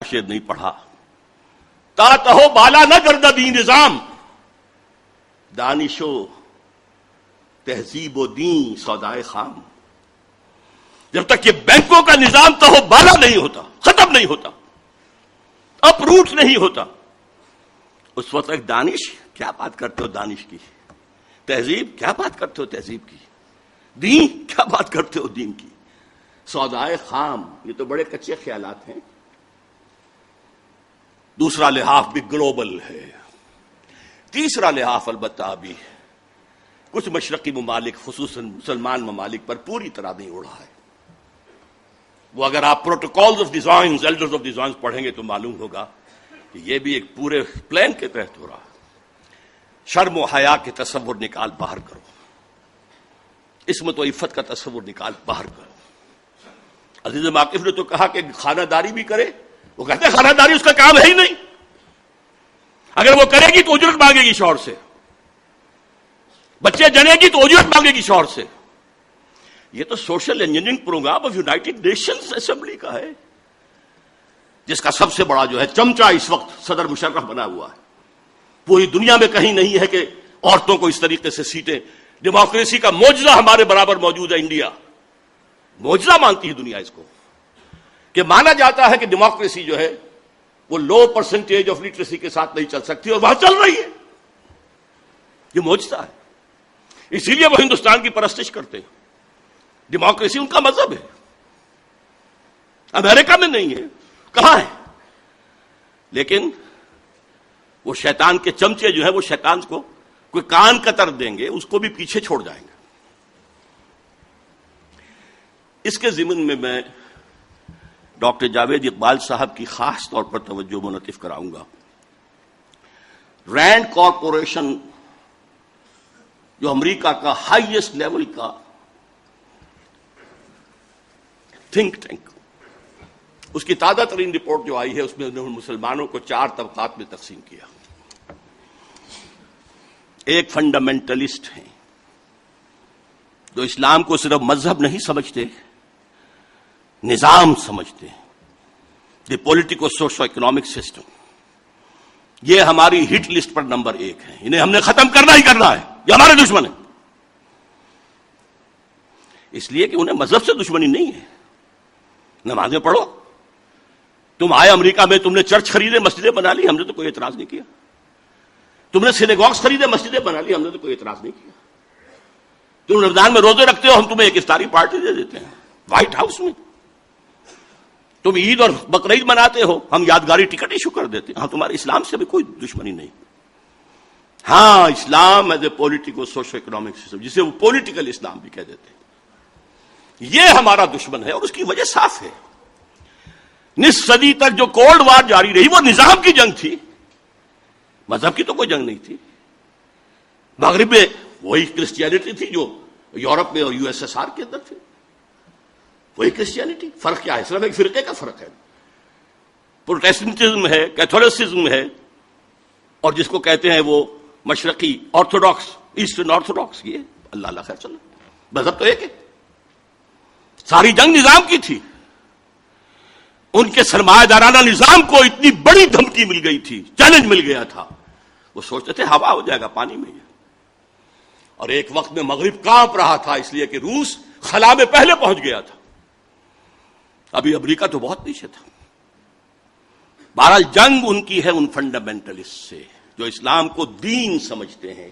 شعر نہیں پڑھا. تا تہو بالا نہ گردہ دین نظام، دانش و تہذیب و دین سودائے خام. جب تک یہ بینکوں کا نظام تہو بالا نہیں ہوتا، ختم نہیں ہوتا، اپروٹ نہیں ہوتا، اس وقت تک دانش کیا بات کرتے ہو دانش کی، تہذیب کیا بات کرتے ہو تہذیب کی، دین کیا بات کرتے ہو دین کی، سودائے خام. یہ تو بڑے کچے خیالات ہیں. دوسرا لحاظ بھی گلوبل ہے. تیسرا لحاظ البتہ ابھی کچھ مشرقی ممالک خصوصاً مسلمان ممالک پر پوری طرح نہیں اڑا ہے. وہ اگر آپ protocols of designs, elders of designs پڑھیں گے تو معلوم ہوگا کہ یہ بھی ایک پورے پلان کے تحت ہو رہا ہے. شرم و حیا کے تصور نکال باہر کرو، عصمت و عفت کا تصور نکال باہر کرو. عزیز ماقف نے تو کہا کہ خانہ داری بھی کرے، وہ کہتے ہیں خانہ داری اس کا کام ہے ہی نہیں. اگر وہ کرے گی تو اجرت مانگے گی شوہر سے، بچے جنے گی تو اجرت مانگے گی شوہر سے. یہ تو social engineering program of United Nations Assembly کا ہے، جس کا سب سے بڑا جو ہے چمچہ اس وقت صدر مشرف بنا ہوا ہے. پوری دنیا میں کہیں نہیں ہے کہ عورتوں کو اس طریقے سے سیٹیں. ڈیموکریسی کا معجزہ ہمارے برابر موجود ہے. انڈیا معجزہ مانتی ہے دنیا اس کو، کہ مانا جاتا ہے کہ ڈیموکریسی جو ہے وہ لو پرسنٹیج آف لٹریسی کے ساتھ نہیں چل سکتی، اور وہاں چل رہی ہے. یہ معجزہ ہے. اسی لیے وہ ہندوستان کی پرستش کرتے ہیں. ڈیموکریسی ان کا مذہب ہے. امریکہ میں نہیں ہے، کہاں ہے؟ لیکن وہ شیطان کے چمچے جو ہے وہ شیطان کو کوئی کان قطر دیں گے، اس کو بھی پیچھے چھوڑ جائیں گے. اس کے ضمن میں ڈاکٹر جاوید اقبال صاحب کی خاص طور پر توجہ منعطف کراؤں گا. رینڈ کارپوریشن جو امریکہ کا ہائیسٹ لیول کا تھنک ٹینک، اس کی تازہ ترین رپورٹ جو آئی ہے اس میں انہوں نے مسلمانوں کو 4 طبقات میں تقسیم کیا. ایک فنڈامنٹلسٹ ہیں جو اسلام کو صرف مذہب نہیں سمجھتے، نظام سمجھتے ہیں. دی پولیٹیکو سوشو اکنامک سسٹم، یہ ہماری ہٹ لسٹ پر نمبر 1 ہے. انہیں ہم نے ختم کرنا ہی کرنا ہے، یہ ہمارے دشمن ہیں. اس لیے کہ انہیں مذہب سے دشمنی نہیں ہے. نمازیں پڑھو. تم آئے امریکہ میں، تم نے چرچ خریدے، مسجدیں بنا لی، ہم نے تو کوئی اعتراض نہیں کیا. تم نے سینیگوگز خریدے، مسجدیں بنا لی، ہم نے تو کوئی اعتراض نہیں کیا. تم رمضان میں روزے رکھتے ہو، ہم تمہیں ایک افطاری پارٹی دے دیتے ہیں وائٹ ہاؤس میں. تم عید اور بقرعید مناتے ہو، ہم یادگاری ٹکٹ ایشو کر دیتے ہیں. ہاں، تمہارے اسلام سے بھی کوئی دشمنی نہیں. ہاں، Islam is a politico socio economic system, جسے وہ پولیٹیکل اسلام بھی کہہ دیتے ہیں، یہ ہمارا دشمن ہے. اور اس کی وجہ صاف ہے. نصف صدی تک جو کولڈ وار جاری رہی وہ نظام کی جنگ تھی، مذہب کی تو کوئی جنگ نہیں تھی. مغرب میں وہی کرسچینٹی تھی جو یورپ میں اور یو ایس ایس آر کے اندر تھی، وہی کرسچینٹی. فرق کیا ہے؟ صرف ایک فرقے کا فرق ہے. پروٹیسٹنٹزم ہے، کیتھولسزم ہے، اور جس کو کہتے ہیں وہ مشرقی آرتھوڈاکس، ایسٹرن آرتھوڈاکس. یہ اللہ اللہ خیر چلو، مذہب تو ایک ہے. ساری جنگ نظام کی تھی. ان کے سرمایہ دارانہ نظام کو اتنی بڑی دھمکی مل گئی تھی، چیلنج مل گیا تھا. وہ سوچتے تھے ہوا ہو جائے گا پانی میں. اور ایک وقت میں مغرب کانپ رہا تھا، اس لیے کہ روس خلا میں پہلے پہنچ گیا تھا. ابھی امریکہ تو بہت پیچھے تھا. بہرحال جنگ ان کی ہے ان فنڈامنٹلسٹ سے جو اسلام کو دین سمجھتے ہیں.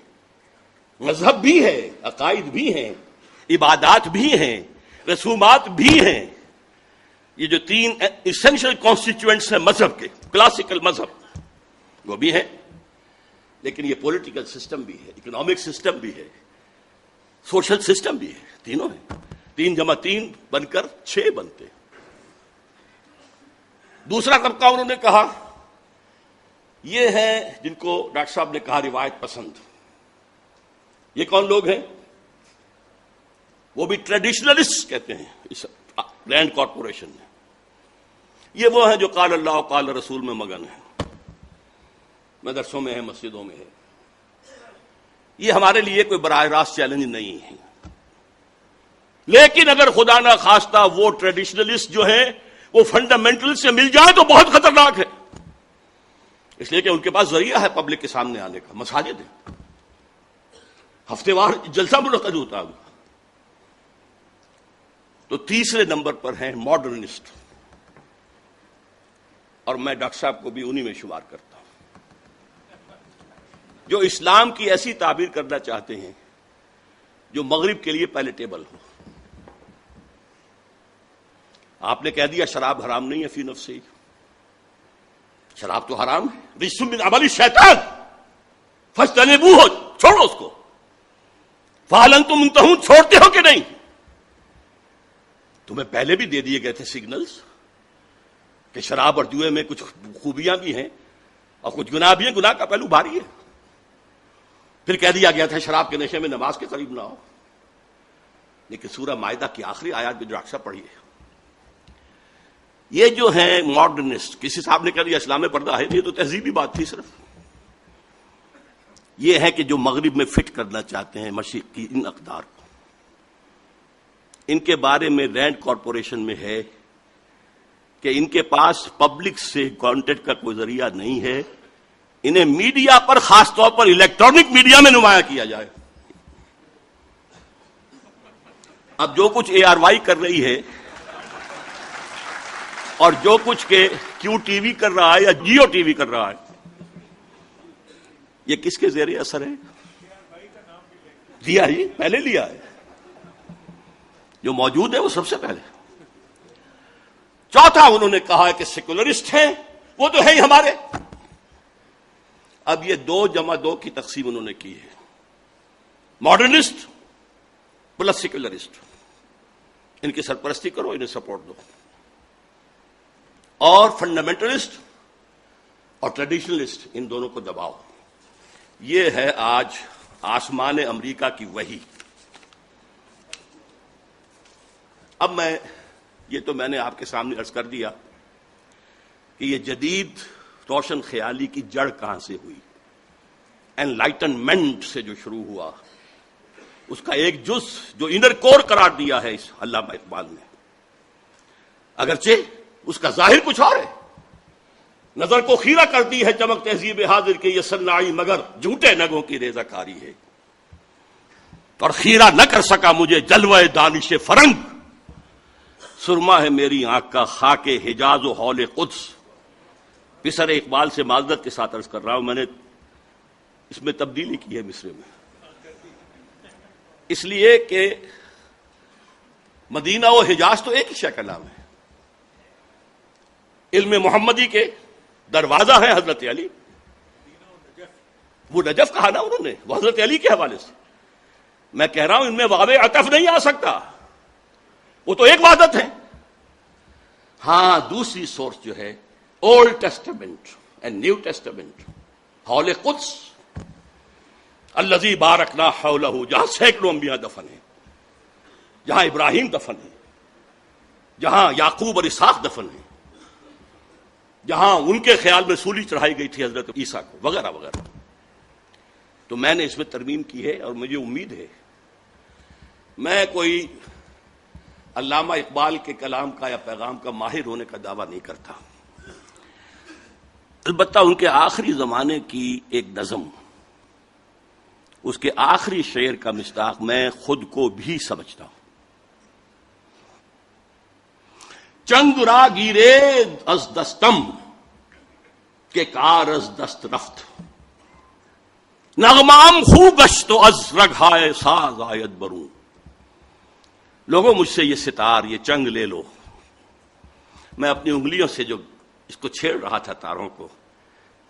مذہب بھی ہے، عقائد بھی ہیں، عبادات بھی ہیں، رسومات بھی ہیں. یہ جو 3 ایسنشل کانسٹیٹیوئنٹس ہیں مذہب کے، کلاسیکل مذہب، وہ بھی ہیں. لیکن یہ پولیٹیکل سسٹم بھی ہے، اکنامک سسٹم بھی ہے، سوشل سسٹم بھی ہے. تینوں ہیں. 3 × 3 بن کر 6 بنتے. دوسرا طبقہ انہوں نے کہا یہ ہے جن کو ڈاکٹر صاحب نے کہا روایت پسند. یہ کون لوگ ہیں؟ وہ بھی ٹریڈیشنلسٹ کہتے ہیں اس لینڈ کارپوریشن میں. یہ وہ ہیں جو قال اللہ قال رسول میں مگن ہیں، مدرسوں میں ہے، مسجدوں میں ہے. یہ ہمارے لیے کوئی براہ راست چیلنج نہیں ہے. لیکن اگر خدا نہ خواستہ وہ ٹریڈیشنلسٹ جو ہیں وہ فنڈامنٹل سے مل جائے تو بہت خطرناک ہے، اس لیے کہ ان کے پاس ذریعہ ہے پبلک کے سامنے آنے کا، مساجد ہے، ہفتے وار جلسہ منعقد ہوتا ہے۔ تو تیسرے نمبر پر ہیں ماڈرنسٹ، اور میں ڈاکٹر صاحب کو بھی انہی میں شمار کرتا ہوں، جو اسلام کی ایسی تعبیر کرنا چاہتے ہیں جو مغرب کے لیے پیلیٹیبل ہو۔ آپ نے کہہ دیا شراب حرام نہیں ہے فی نفسی، شراب تو حرام ہے، رجس من عمل الشیطان فاجتنبوہ، چھوڑو اس کو، فہل انتم منتہون، چھوڑتے ہو کہ نہیں؟ تمہیں پہلے بھی دے دیے گئے تھے سگنلز کہ شراب اور جوئے میں کچھ خوبیاں بھی ہیں اور کچھ گناہ بھی ہیں، گناہ کا پہلو بھاری ہے۔ پھر کہہ دیا گیا تھا شراب کے نشے میں نماز کے قریب نہ ہو، لیکن سورہ مائدہ کی آخری آیات میں جو ڈاکٹر صاحب پڑھی ہے، یہ جو ہیں ماڈرنسٹ، کسی صاحب نے کہہ دیا اسلام میں پردہ ہے، یہ تو تہذیبی بات تھی صرف، یہ ہے کہ جو مغرب میں فٹ کرنا چاہتے ہیں مشرق کی ان اقدار کو، ان کے بارے میں رینڈ کارپوریشن میں ہے کہ ان کے پاس پبلک سے کانٹیکٹ کا کوئی ذریعہ نہیں ہے، انہیں میڈیا پر، خاص طور پر الیکٹرانک میڈیا میں نمایاں کیا جائے۔ اب جو کچھ اے آر وائی کر رہی ہے اور جو کچھ کے کیو ٹی وی کر رہا ہے یا جیو ٹی وی کر رہا ہے، یہ کس کے زیر اثر ہے؟ دیا ہی پہلے لیا ہے، جو موجود ہے وہ سب سے پہلے۔ چوتھا انہوں نے کہا ہے کہ سیکولرسٹ ہیں، وہ تو ہے ہی ہمارے۔ اب یہ 2+2 کی تقسیم انہوں نے کی ہے، ماڈرنسٹ پلس سیکولرسٹ، ان کی سرپرستی کرو، انہیں سپورٹ دو، اور فنڈامنٹلسٹ اور ٹریڈیشنلسٹ ان دونوں کو دباؤ۔ یہ ہے آج آسمان امریکہ کی وحی۔ اب یہ تو میں نے آپ کے سامنے عرض کر دیا کہ یہ جدید روشن خیالی کی جڑ کہاں سے ہوئی، انلائٹنمنٹ سے جو شروع ہوا، اس کا ایک جز جو انر کور قرار دیا ہے اس علامہ اقبال نے، اگرچہ اس کا ظاہر کچھ اور ہے، نظر کو خیرہ کرتی ہے چمک تہذیب حاضر کے یہ صناعی، مگر جھوٹے نگوں کی ریزہ کاری ہے، اور خیرہ نہ کر سکا مجھے جلوہ دانش فرنگ، سرما ہے میری آنکھ کا خاک حجاز و حول قدس۔ پسر اقبال سے معذرت کے ساتھ عرض کر رہا ہوں، میں نے اس میں تبدیلی کی ہے مصرے میں، اس لیے کہ مدینہ و حجاز تو ایک ہی شے کا نام ہے، علم محمدی کے دروازہ ہے حضرت علی، وہ نجف کہا نا انہوں نے، وہ حضرت علی کے حوالے سے۔ میں کہہ رہا ہوں ان میں واو عطف نہیں آ سکتا، وہ تو ایک وحدت ہے۔ ہاں دوسری سورس جو ہے old testament and new testament, حول قدس الذی بارکنا حولہ، جہاں سینکڑوں انبیاء دفن ہیں، جہاں ابراہیم دفن ہے، جہاں یعقوب اور اسحاق دفن ہیں، جہاں ان کے خیال میں سولی چڑھائی گئی تھی حضرت عیسیٰ کو، وغیرہ وغیرہ۔ تو میں نے اس میں ترمیم کی ہے، اور مجھے امید ہے میں کوئی علامہ اقبال کے کلام کا یا پیغام کا ماہر ہونے کا دعویٰ نہیں کرتا، البتہ ان کے آخری زمانے کی ایک نظم، اس کے آخری شعر کا مصداق میں خود کو بھی سمجھتا ہوں۔ چنگ را گیرے از دستم کہ کار از دست رفت، نغمام خو گشت و از رگھائے ساز آید برون۔ لوگوں مجھ سے یہ ستار، یہ چنگ لے لو، میں اپنی انگلیوں سے جو اس کو چھیڑ رہا تھا تاروں کو،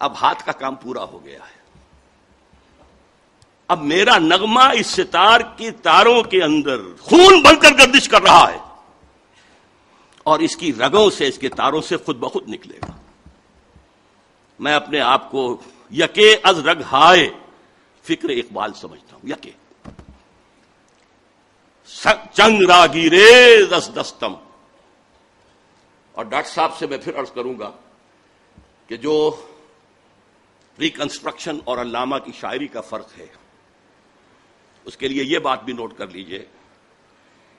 اب ہاتھ کا کام پورا ہو گیا ہے، اب میرا نغمہ اس ستار کی تاروں کے اندر خون بن کر گردش کر رہا ہے، اور اس کی رگوں سے، اس کے تاروں سے خود بخود نکلے گا۔ میں اپنے آپ کو یکے از رگ ہائے فکر اقبال سمجھتا ہوں، یکے چنگ راگی ریز از دستم۔ اور ڈاکٹر صاحب سے میں پھر عرض کروں گا کہ جو ریکنسٹرکشن اور علامہ کی شاعری کا فرق ہے، اس کے لیے یہ بات بھی نوٹ کر لیجئے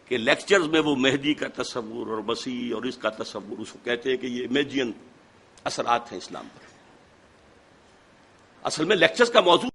کہ لیکچرز میں وہ مہدی کا تصور اور مسیح اور اس کا تصور، اس کو کہتے ہیں کہ یہ امیجین اثرات ہیں اسلام پر. اصل میں لیکچرز کا موضوع